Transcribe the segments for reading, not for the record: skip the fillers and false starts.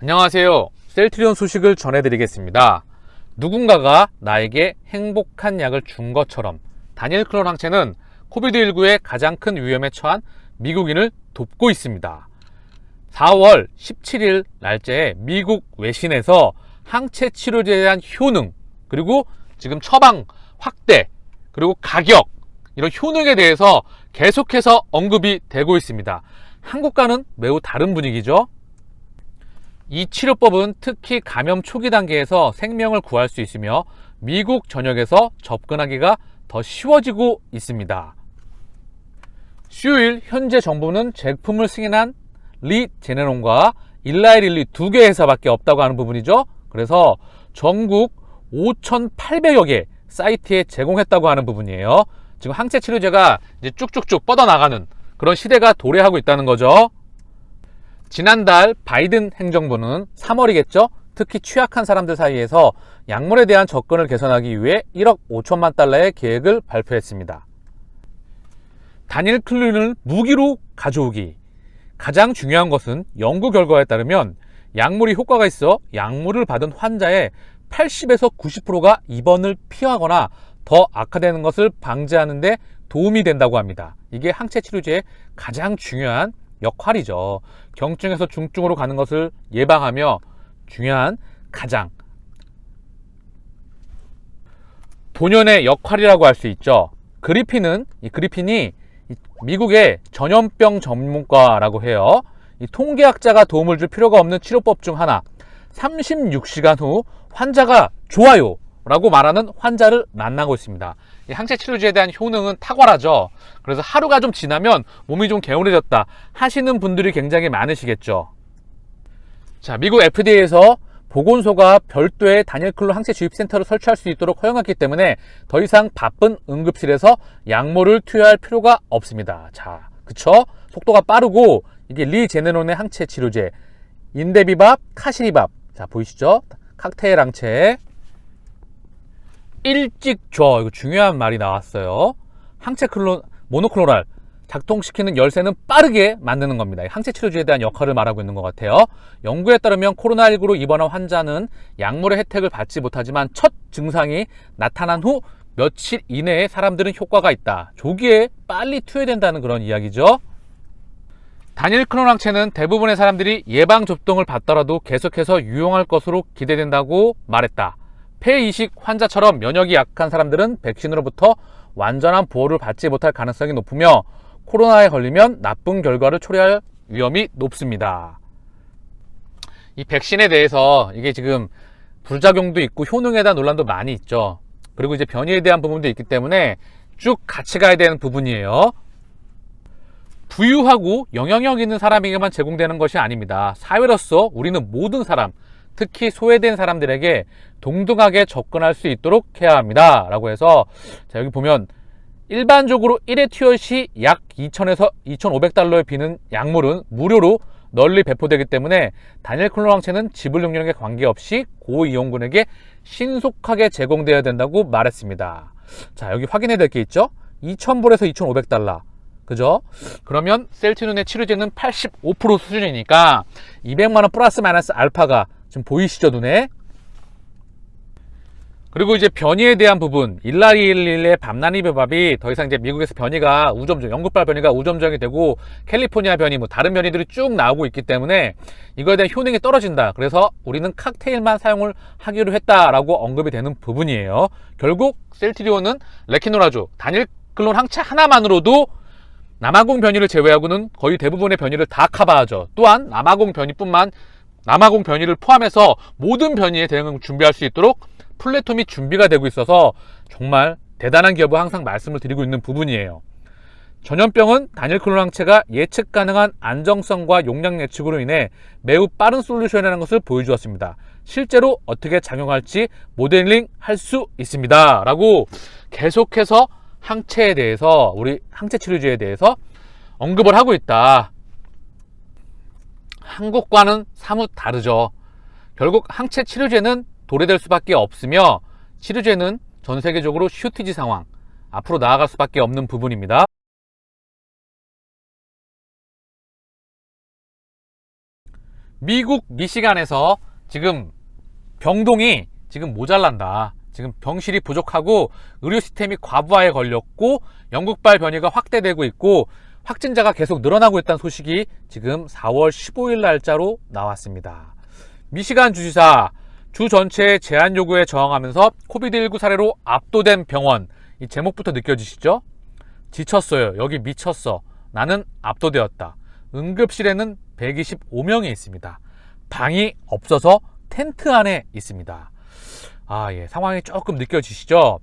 안녕하세요. 셀트리온 소식을 전해드리겠습니다. 누군가가 나에게 행복한 약을 준 것처럼 다니엘 클론 항체는 코비드19의 가장 큰 위험에 처한 미국인을 돕고 있습니다. 4월 17일 날짜에 미국 외신에서 항체 치료제에 대한 효능, 그리고 지금 처방 확대, 그리고 가격, 이런 효능에 대해서 계속해서 언급이 되고 있습니다. 한국과는 매우 다른 분위기죠. 이 치료법은 특히 감염 초기 단계에서 생명을 구할 수 있으며 미국 전역에서 접근하기가 더 쉬워지고 있습니다. 수요일 현재 정부는 제품을 승인한 리제네론과 일라이 릴리 두 개 회사밖에 없다고 하는 부분이죠. 그래서 전국 5,800여 개 사이트에 제공했다고 하는 부분이에요. 지금 항체 치료제가 이제 쭉쭉쭉 뻗어나가는 그런 시대가 도래하고 있다는 거죠. 지난달 바이든 행정부는 3월이겠죠. 특히 취약한 사람들 사이에서 약물에 대한 접근을 개선하기 위해 1억 5천만 달러의 계획을 발표했습니다. 다니엘 클론을 무기로 가져오기. 가장 중요한 것은 연구 결과에 따르면 약물이 효과가 있어 약물을 받은 환자의 80에서 90%가 입원을 피하거나 더 악화되는 것을 방지하는 데 도움이 된다고 합니다. 이게 항체 치료제의 가장 중요한 역할이죠. 경증에서 중증으로 가는 것을 예방하며 중요한 가장 본연의 역할이라고 할 수 있죠. 그리핀이 미국의 전염병 전문가라고 해요. 이 통계학자가 도움을 줄 필요가 없는 치료법 중 하나. 36시간 후 환자가 좋아요 라고 말하는 환자를 만나고 있습니다. 이 항체 치료제에 대한 효능은 탁월하죠. 그래서 하루가 좀 지나면 몸이 좀 개운해졌다 하시는 분들이 굉장히 많으시겠죠. 자, 미국 FDA에서 보건소가 별도의 다니엘 클론 항체 주입센터를 설치할 수 있도록 허용했기 때문에 더 이상 바쁜 응급실에서 약물을 투여할 필요가 없습니다. 자, 그쵸? 속도가 빠르고 이게 리제네론의 항체 치료제 인데비밥, 카시리밥. 자, 보이시죠? 칵테일 항체. 일찍 줘. 이거 중요한 말이 나왔어요. 항체 모노클로날 작동시키는 열쇠는 빠르게 만드는 겁니다. 항체 치료제에 대한 역할을 말하고 있는 것 같아요. 연구에 따르면 코로나19로 입원한 환자는 약물의 혜택을 받지 못하지만 첫 증상이 나타난 후 며칠 이내에 사람들은 효과가 있다. 조기에 빨리 투여된다는 그런 이야기죠. 다니엘 클론 항체는 대부분의 사람들이 예방 접종을 받더라도 계속해서 유용할 것으로 기대된다고 말했다. 폐이식 환자처럼 면역이 약한 사람들은 백신으로부터 완전한 보호를 받지 못할 가능성이 높으며 코로나에 걸리면 나쁜 결과를 초래할 위험이 높습니다. 이 백신에 대해서 이게 지금 부작용도 있고 효능에 대한 논란도 많이 있죠. 그리고 이제 변이에 대한 부분도 있기 때문에 쭉 같이 가야 되는 부분이에요. 부유하고 영향력 있는 사람에게만 제공되는 것이 아닙니다. 사회로서 우리는 모든 사람, 특히 소외된 사람들에게 동등하게 접근할 수 있도록 해야 합니다. 라고 해서 자, 여기 보면 일반적으로 1회 투여 시 약 2,000에서 2,500달러에 비는 약물은 무료로 널리 배포되기 때문에 다니엘 클론 항체는 지불 능력에 관계없이 고이용군에게 신속하게 제공되어야 된다고 말했습니다. 자, 여기 확인해야 될 게 있죠. 2,000불에서 2,500달러. 그죠? 그러면 셀트리온의 치료제는 85% 수준이니까 200만원 플러스 마이너스 알파가 지금 보이시죠, 눈에? 그리고 이제 변이에 대한 부분, 일라리릴의 밤나니베밥이 더 이상 이제 미국에서 변이가 영국발 변이가 우점정이 되고 캘리포니아 변이, 다른 변이들이 쭉 나오고 있기 때문에 이거에 대한 효능이 떨어진다. 그래서 우리는 칵테일만 사용을 하기로 했다라고 언급이 되는 부분이에요. 결국 셀트리온은 레키노라조, 다니엘 클론 항체 하나만으로도 남아공 변이를 제외하고는 거의 대부분의 변이를 다 커버하죠. 또한 남아공 변이를 포함해서 모든 변이에 대응을 준비할 수 있도록 플랫폼이 준비가 되고 있어서 정말 대단한 기업을 항상 말씀을 드리고 있는 부분이에요. 전염병은 다니엘 클론 항체가 예측 가능한 안정성과 용량 예측으로 인해 매우 빠른 솔루션이라는 것을 보여주었습니다. 실제로 어떻게 작용할지 모델링 할 수 있습니다. 라고 계속해서 항체에 대해서, 우리 항체 치료제에 대해서 언급을 하고 있다. 한국과는 사뭇 다르죠. 결국 항체 치료제는 도래될 수밖에 없으며 치료제는 전 세계적으로 슈티지 상황, 앞으로 나아갈 수밖에 없는 부분입니다. 미국 미시간에서 지금 병동이 지금 모자란다. 지금 병실이 부족하고 의료 시스템이 과부하에 걸렸고 영국발 변이가 확대되고 있고 확진자가 계속 늘어나고 있다는 소식이 지금 4월 15일 날짜로 나왔습니다. 미시간 주지사 주 전체의 제한 요구에 저항하면서 코비드19 사례로 압도된 병원. 이 제목부터 느껴지시죠? 지쳤어요. 여기 미쳤어. 나는 압도되었다. 응급실에는 125명이 있습니다. 방이 없어서 텐트 안에 있습니다. 예, 상황이 조금 느껴지시죠?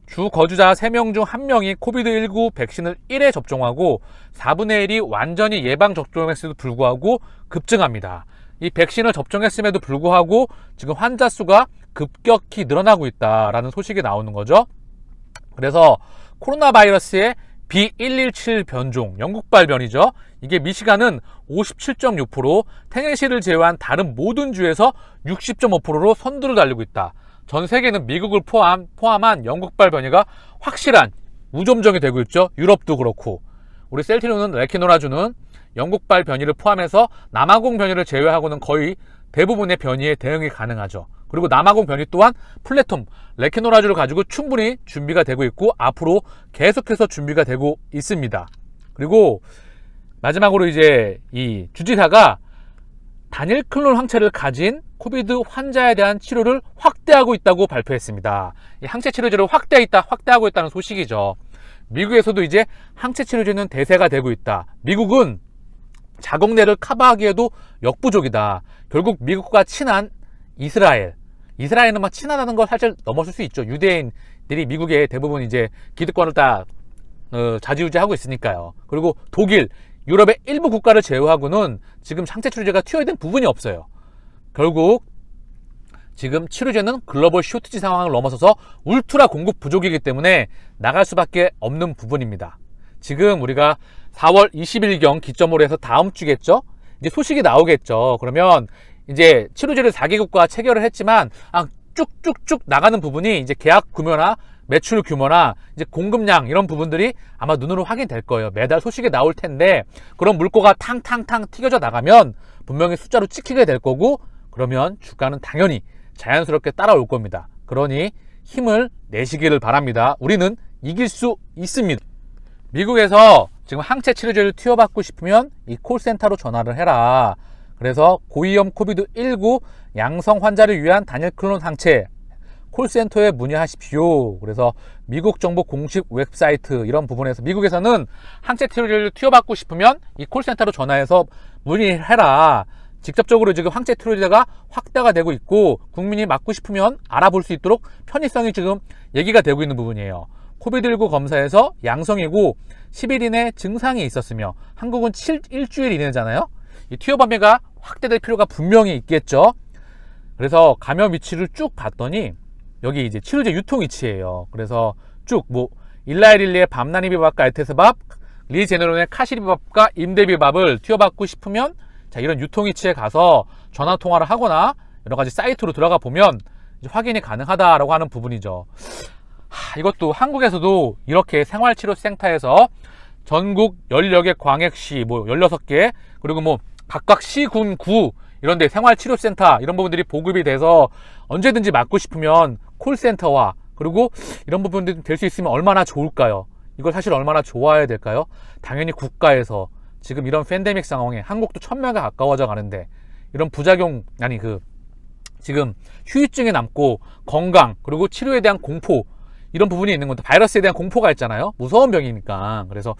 주 거주자 3명 중 1명이 코비드19 백신을 1회 접종하고 4분의 1이 완전히 예방 접종했음에도 불구하고 급증합니다. 이 백신을 접종했음에도 불구하고 지금 환자 수가 급격히 늘어나고 있다라는 소식이 나오는 거죠. 그래서 코로나 바이러스의 B117 변종, 영국발 변이죠. 이게 미시간은 57.6%, 테네시를 제외한 다른 모든 주에서 60.5%로 선두를 달리고 있다. 전 세계는 미국을 포함한 영국발 변이가 확실한 우점정이 되고 있죠. 유럽도 그렇고. 우리 셀트리온은 레키노라주는 영국발 변이를 포함해서 남아공 변이를 제외하고는 거의 대부분의 변이에 대응이 가능하죠. 그리고 남아공 변이 또한 플랫폼 레키노라주를 가지고 충분히 준비가 되고 있고 앞으로 계속해서 준비가 되고 있습니다. 그리고 마지막으로 이제 이 주지사가 단일 클론 항체를 가진 코비드 환자에 대한 치료를 확대하고 있다고 발표했습니다. 이 항체 치료제를 확대하고 있다는 소식이죠. 미국에서도 이제 항체 치료제는 대세가 되고 있다. 미국은 자국 내를 커버하기에도 역부족이다. 결국 미국과 친한 이스라엘은 막 친하다는 걸 살짝 넘어설 수 있죠. 유대인들이 미국에 대부분 이제 기득권을 다 좌지우지하고 있으니까요. 그리고 독일, 유럽의 일부 국가를 제외하고는 지금 항체 치료제가 투여된 부분이 없어요. 결국 지금 치료제는 글로벌 쇼티지 상황을 넘어서서 울트라 공급 부족이기 때문에 나갈 수밖에 없는 부분입니다. 지금 우리가 4월 20일경 기점으로 해서 다음 주겠죠? 이제 소식이 나오겠죠. 그러면 이제 치료제를 4개국과 체결을 했지만 쭉쭉쭉 나가는 부분이 이제 계약 규모나 매출 규모나 이제 공급량 이런 부분들이 아마 눈으로 확인될 거예요. 매달 소식이 나올 텐데 그런 물꼬가 탕탕탕 튀겨져 나가면 분명히 숫자로 찍히게 될 거고 그러면 주가는 당연히 자연스럽게 따라올 겁니다. 그러니 힘을 내시기를 바랍니다. 우리는 이길 수 있습니다. 미국에서 지금 항체 치료제를 투여받고 싶으면 이 콜센터로 전화를 해라. 그래서 고위험 코비드19 양성 환자를 위한 단일 클론 항체 콜센터에 문의하십시오. 그래서 미국 정부 공식 웹사이트 이런 부분에서 미국에서는 항체 치료제를 투여받고 싶으면 이 콜센터로 전화해서 문의해라. 직접적으로 지금 항체 치료제가 확대가 되고 있고 국민이 맞고 싶으면 알아볼 수 있도록 편의성이 지금 얘기가 되고 있는 부분이에요. 코비드19 검사에서 양성이고 10일 이내 증상이 있었으며 한국은 일주일 이내잖아요. 이 투여 범위가 확대될 필요가 분명히 있겠죠. 그래서 감염 위치를 쭉 봤더니 여기 이제 치료제 유통 위치예요. 그래서 쭉 일라이릴리의 밤나니비밥과 알테스밥, 리제네론의 카시리밥과 임데비밥을 투여받고 싶으면 자 이런 유통 위치에 가서 전화 통화를 하거나 여러 가지 사이트로 들어가 보면 이제 확인이 가능하다라고 하는 부분이죠. 이것도 한국에서도 이렇게 생활치료센터에서 전국 10개 광역시 16개 그리고 각각 시, 군, 구 이런 데 생활치료센터 이런 부분들이 보급이 돼서 언제든지 맞고 싶으면 콜센터와 그리고 이런 부분들이 될 수 있으면 얼마나 좋을까요? 이걸 사실 얼마나 좋아해야 될까요? 당연히 국가에서 지금 이런 팬데믹 상황에 한국도 1000명에 가까워져 가는데 이런 부작용 지금 후유증이 남고 건강 그리고 치료에 대한 공포 이런 부분이 있는 건데 바이러스에 대한 공포가 있잖아요. 무서운 병이니까. 그래서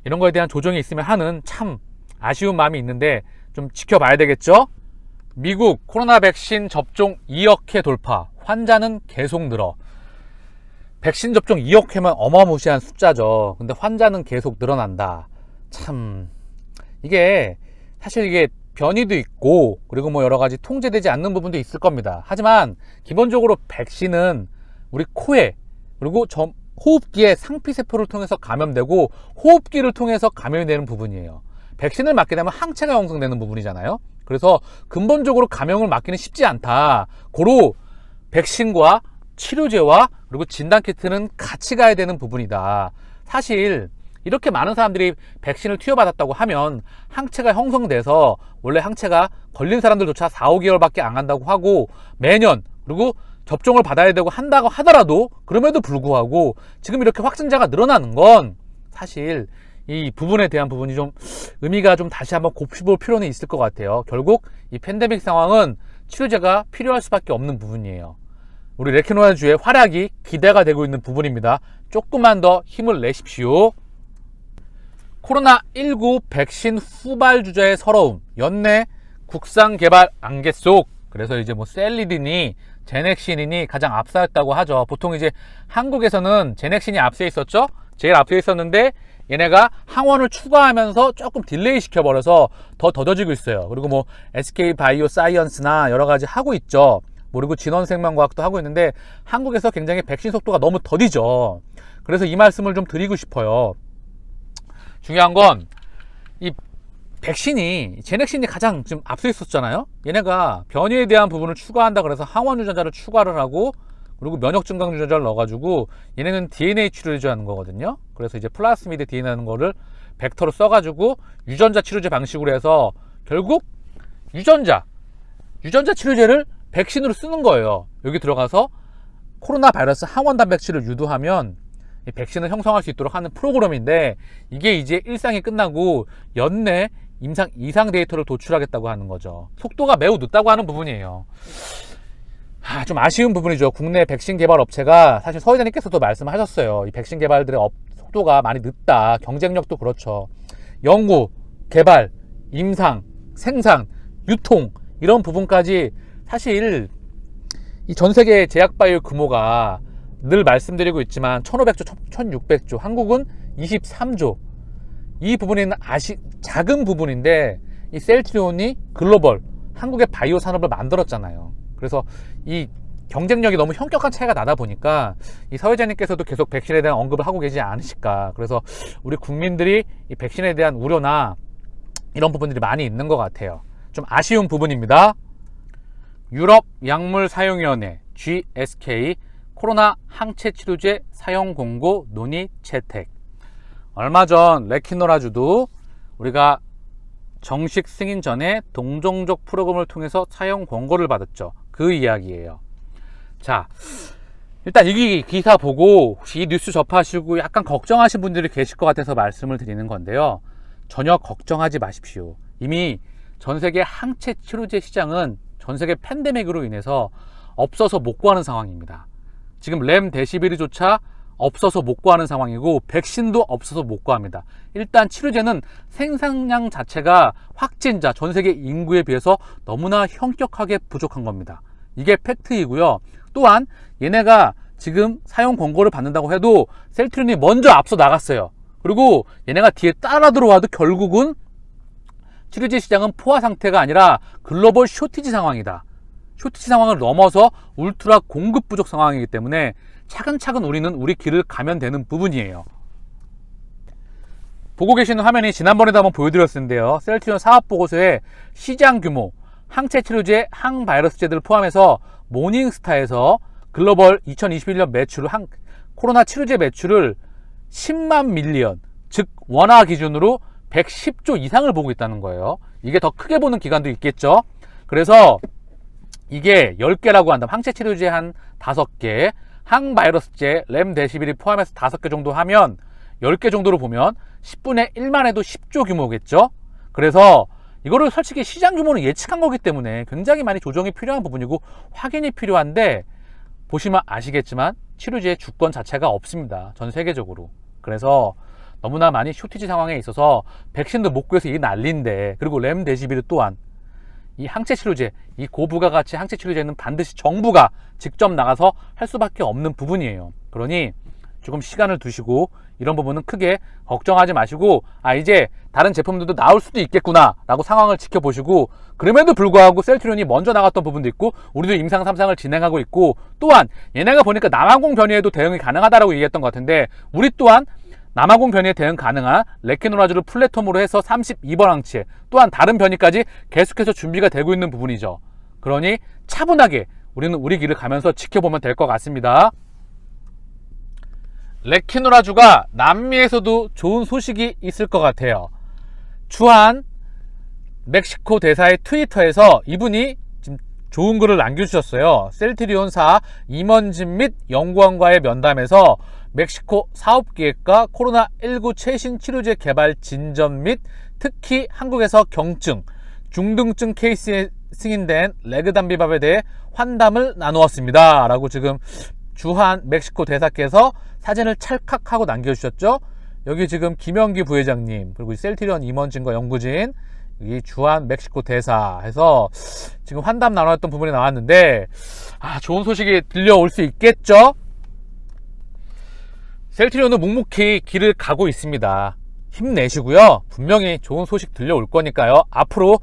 이런 거에 대한 조정이 있으면 하는 참 아쉬운 마음이 있는데 좀 지켜봐야 되겠죠. 미국 코로나 백신 접종 2억 회 돌파 환자는 계속 늘어. 백신 접종 2억 회면 어마무시한 숫자죠. 근데 환자는 계속 늘어난다. 참 이게 사실 이게 변이도 있고 그리고 여러 가지 통제되지 않는 부분도 있을 겁니다. 하지만 기본적으로 백신은 우리 코에 그리고 호흡기의 상피세포를 통해서 감염되고 호흡기를 통해서 감염이 되는 부분이에요. 백신을 맞게 되면 항체가 형성되는 부분이잖아요. 그래서 근본적으로 감염을 막기는 쉽지 않다. 고로 백신과 치료제와 그리고 진단키트는 같이 가야 되는 부분이다. 사실 이렇게 많은 사람들이 백신을 투여받았다고 하면 항체가 형성돼서 원래 항체가 걸린 사람들조차 4, 5개월밖에 안 간다고 하고 매년 그리고 접종을 받아야 되고 한다고 하더라도 그럼에도 불구하고 지금 이렇게 확진자가 늘어나는 건 사실 이 부분에 대한 부분이 좀 의미가 좀 다시 한번 곱씹을 필요는 있을 것 같아요. 결국 이 팬데믹 상황은 치료제가 필요할 수밖에 없는 부분이에요. 우리 레퀴노라주의 활약이 기대가 되고 있는 부분입니다. 조금만 더 힘을 내십시오. 코로나19 백신 후발주자의 서러움, 연내 국산 개발 안개 속. 그래서 이제 뭐 셀리딘이 제넥신이 가장 앞서였다고 하죠. 보통 이제 한국에서는 제넥신이 앞서 있었죠. 제일 앞서 있었는데 얘네가 항원을 추가하면서 조금 딜레이 시켜버려서 더 더뎌지고 있어요. 그리고 뭐 SK 바이오 사이언스나 여러 가지 하고 있죠. 그리고 진원생명과학도 하고 있는데 한국에서 굉장히 백신 속도가 너무 더디죠. 그래서 이 말씀을 좀 드리고 싶어요. 중요한 건 이 백신이 제넥신이 가장 좀 앞서 있었잖아요. 얘네가 변이에 대한 부분을 추가한다 그래서 항원 유전자를 추가를 하고 그리고 면역 증강 유전자를 넣어가지고 얘네는 DNA 치료제 하는 거거든요. 그래서 이제 플라스미드 DNA라는 거를 벡터로 써가지고 유전자 치료제 방식으로 해서 결국 유전자 치료제를 백신으로 쓰는 거예요. 여기 들어가서 코로나 바이러스 항원 단백질을 유도하면 이 백신을 형성할 수 있도록 하는 프로그램인데 이게 이제 일상이 끝나고 연내 이상 데이터를 도출하겠다고 하는 거죠. 속도가 매우 늦다고 하는 부분이에요. 좀 아쉬운 부분이죠. 국내 백신 개발 업체가 사실 서 회장님께서도 말씀하셨어요. 이 백신 개발들의 속도가 많이 늦다. 경쟁력도 그렇죠. 연구, 개발, 임상, 생산, 유통 이런 부분까지 사실 이 전 세계 제약바이오 규모가 늘 말씀드리고 있지만 1500조, 1600조, 한국은 23조. 이 부분에는 작은 부분인데 이 셀트리온이 글로벌 한국의 바이오 산업을 만들었잖아요. 그래서 이 경쟁력이 너무 현격한 차이가 나다 보니까 이 사회자님께서도 계속 백신에 대한 언급을 하고 계시지 않으실까. 그래서 우리 국민들이 이 백신에 대한 우려나 이런 부분들이 많이 있는 것 같아요. 좀 아쉬운 부분입니다. 유럽 약물사용위원회 GSK 코로나 항체 치료제 사용 공고 논의 채택. 얼마 전 레퀴노라주도 우리가 정식 승인 전에 동종족 프로그램을 통해서 사용 권고를 받았죠. 그 이야기예요. 자, 일단 이 기사 보고 혹시 이 뉴스 접하시고 약간 걱정하신 분들이 계실 것 같아서 말씀을 드리는 건데요. 전혀 걱정하지 마십시오. 이미 전 세계 항체 치료제 시장은 전 세계 팬데믹으로 인해서 없어서 못 구하는 상황입니다. 지금 렘데시비르조차 없어서 못 구하는 상황이고 백신도 없어서 못 구합니다. 일단 치료제는 생산량 자체가 확진자 전 세계 인구에 비해서 너무나 현격하게 부족한 겁니다. 이게 팩트이고요. 또한 얘네가 지금 사용 권고를 받는다고 해도 셀트리온이 먼저 앞서 나갔어요. 그리고 얘네가 뒤에 따라 들어와도 결국은 치료제 시장은 포화 상태가 아니라 글로벌 쇼티지 상황이다. 쇼티지 상황을 넘어서 울트라 공급 부족 상황이기 때문에 차근차근 우리는 우리 길을 가면 되는 부분이에요. 보고 계시는 화면이 지난번에도 한번 보여드렸는데요. 셀트리온 사업보고서에 시장 규모, 항체 치료제, 항바이러스제들을 포함해서 모닝스타에서 글로벌 2021년 매출을 코로나 치료제 매출을 10만 밀리언, 즉 원화 기준으로 110조 이상을 보고 있다는 거예요. 이게 더 크게 보는 기관도 있겠죠. 그래서 이게 10개라고 한다면 항체 치료제 한 5개, 항바이러스제, 렘데시비를 포함해서 5개 정도 하면 10개 정도로 보면 10분의 1만 해도 10조 규모겠죠. 그래서 이거를 솔직히 시장 규모는 예측한 거기 때문에 굉장히 많이 조정이 필요한 부분이고 확인이 필요한데 보시면 아시겠지만 치료제의 주권 자체가 없습니다. 전 세계적으로. 그래서 너무나 많이 쇼티지 상황에 있어서 백신도 못 구해서 이게 난리인데 그리고 렘데시비르 또한 이 항체 치료제, 이 고부가가치 항체 치료제는 반드시 정부가 직접 나가서 할 수밖에 없는 부분이에요. 그러니 조금 시간을 두시고 이런 부분은 크게 걱정하지 마시고 이제 다른 제품들도 나올 수도 있겠구나 라고 상황을 지켜보시고 그럼에도 불구하고 셀트리온이 먼저 나갔던 부분도 있고 우리도 임상 3상을 진행하고 있고 또한 얘네가 보니까 남아공 변이에도 대응이 가능하다라고 얘기했던 것 같은데 우리 또한 남아공 변이에 대응 가능한 레퀴노라주를 플랫폼으로 해서 32번 항체 또한 다른 변이까지 계속해서 준비가 되고 있는 부분이죠. 그러니 차분하게 우리는 우리 길을 가면서 지켜보면 될 것 같습니다. 레키노라주가 남미에서도 좋은 소식이 있을 것 같아요. 주한 멕시코 대사의 트위터에서 이분이 지금 좋은 글을 남겨주셨어요. 셀트리온사 임원진 및 연구원과의 면담에서 멕시코 사업기획과 코로나19 최신 치료제 개발 진전 및 특히 한국에서 경증, 중등증 케이스에 승인된 레그담비밥에 대해 환담을 나누었습니다. 라고 지금 주한 멕시코 대사께서 사진을 찰칵하고 남겨주셨죠. 여기 지금 김영기 부회장님, 그리고 셀트리온 임원진과 연구진, 여기 주한 멕시코 대사 해서 지금 환담 나눴던 부분이 나왔는데, 좋은 소식이 들려올 수 있겠죠. 셀트리온은 묵묵히 길을 가고 있습니다. 힘내시고요. 분명히 좋은 소식 들려올 거니까요. 앞으로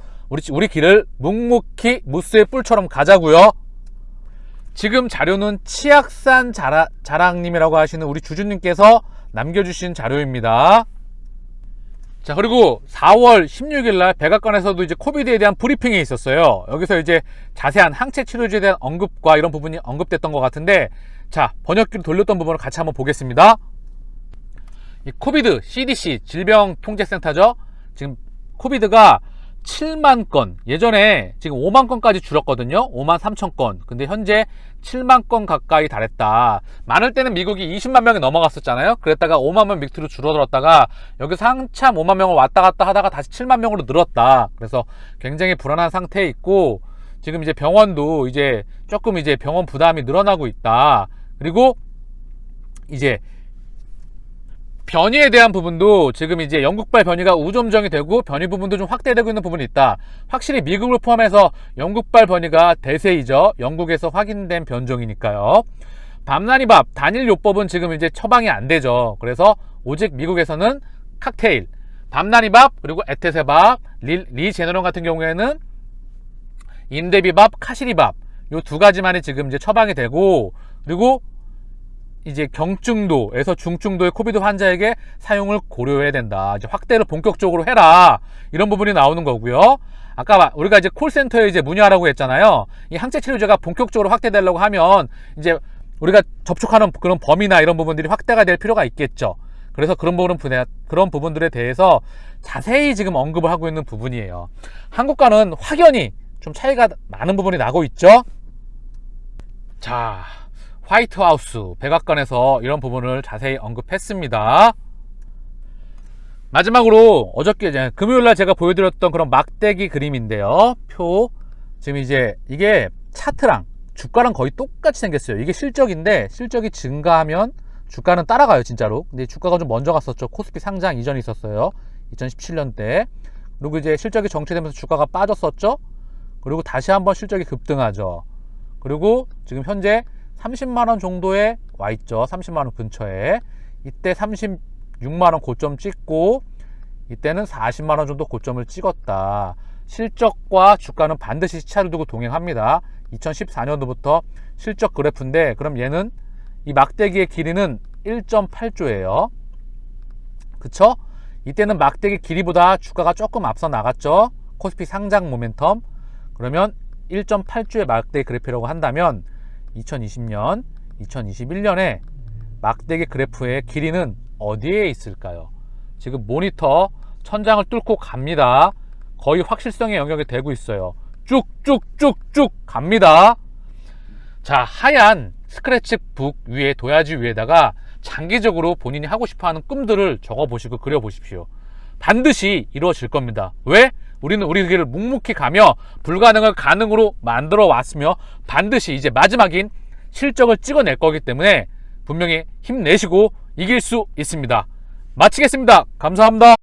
우리 길을 묵묵히 무스의 뿔처럼 가자고요. 지금 자료는 치악산 자랑님이라고 하시는 우리 주주님께서 남겨주신 자료입니다. 자, 그리고 4월 16일날 백악관에서도 이제 코비드에 대한 브리핑이 있었어요. 여기서 이제 자세한 항체 치료제에 대한 언급과 이런 부분이 언급됐던 것 같은데, 자, 번역기를 돌렸던 부분을 같이 한번 보겠습니다. 이 코비드 CDC 질병통제센터죠. 지금 코비드가 7만 건, 예전에 지금 5만 건까지 줄었거든요. 5만 3천 건. 근데 현재 7만 건 가까이 달했다. 많을 때는 미국이 20만 명이 넘어갔었잖아요. 그랬다가 5만 명 밑으로 줄어들었다가 여기서 한참 5만 명을 왔다 갔다 하다가 다시 7만 명으로 늘었다. 그래서 굉장히 불안한 상태에 있고, 지금 이제 병원도 이제 조금 이제 병원 부담이 늘어나고 있다. 그리고 이제 변이에 대한 부분도 지금 이제 영국발 변이가 우점정이 되고 변이 부분도 좀 확대되고 있는 부분이 있다. 확실히 미국을 포함해서 영국발 변이가 대세이죠. 영국에서 확인된 변종이니까요. 밤나니밥 단일 요법은 지금 이제 처방이 안 되죠. 그래서 오직 미국에서는 칵테일, 밤나니밥, 그리고 에테세밥, 리제너론 같은 경우에는 인대비밥, 카시리밥, 요 두 가지만이 지금 이제 처방이 되고, 그리고 이제 경증도에서 중증도의 코비드 환자에게 사용을 고려해야 된다. 이제 확대를 본격적으로 해라. 이런 부분이 나오는 거고요. 아까 우리가 이제 콜센터에 이제 문의하라고 했잖아요. 이 항체 치료제가 본격적으로 확대되려고 하면 이제 우리가 접촉하는 그런 범위나 이런 부분들이 확대가 될 필요가 있겠죠. 그래서 그런 부분들에 대해서 자세히 지금 언급을 하고 있는 부분이에요. 한국과는 확연히 좀 차이가 많은 부분이 나고 있죠. 자, 화이트하우스 백악관에서 이런 부분을 자세히 언급했습니다. 마지막으로 어저께 금요일날 제가 보여드렸던 그런 막대기 그림인데요. 표 지금 이제 이게 차트랑 주가랑 거의 똑같이 생겼어요. 이게 실적인데 실적이 증가하면 주가는 따라가요, 진짜로. 근데 주가가 좀 먼저 갔었죠. 코스피 상장 이전이 있었어요, 2017년 때. 그리고 이제 실적이 정체되면서 주가가 빠졌었죠. 그리고 다시 한번 실적이 급등하죠. 그리고 지금 현재 30만원 정도에 와 있죠. 30만원 근처에. 이때 36만원 고점 찍고, 이때는 40만원 정도 고점을 찍었다. 실적과 주가는 반드시 시차를 두고 동행합니다. 2014년도부터 실적 그래프인데, 그럼 얘는 이 막대기의 길이는 1.8조예요. 그쵸? 이때는 막대기 길이보다 주가가 조금 앞서 나갔죠. 코스피 상장 모멘텀. 그러면 1.8조의 막대기 그래프라고 한다면 2020년, 2021년에 막대기 그래프의 길이는 어디에 있을까요? 지금 모니터 천장을 뚫고 갑니다. 거의 확실성의 영역이 되고 있어요. 쭉쭉쭉쭉 갑니다. 자, 하얀 스크래치북 위에, 도야지 위에다가 장기적으로 본인이 하고 싶어하는 꿈들을 적어보시고 그려보십시오. 반드시 이루어질 겁니다. 왜? 우리는 우리 길을 묵묵히 가며 불가능을 가능으로 만들어 왔으며 반드시 이제 마지막인 실적을 찍어낼 거기 때문에 분명히 힘내시고 이길 수 있습니다. 마치겠습니다. 감사합니다.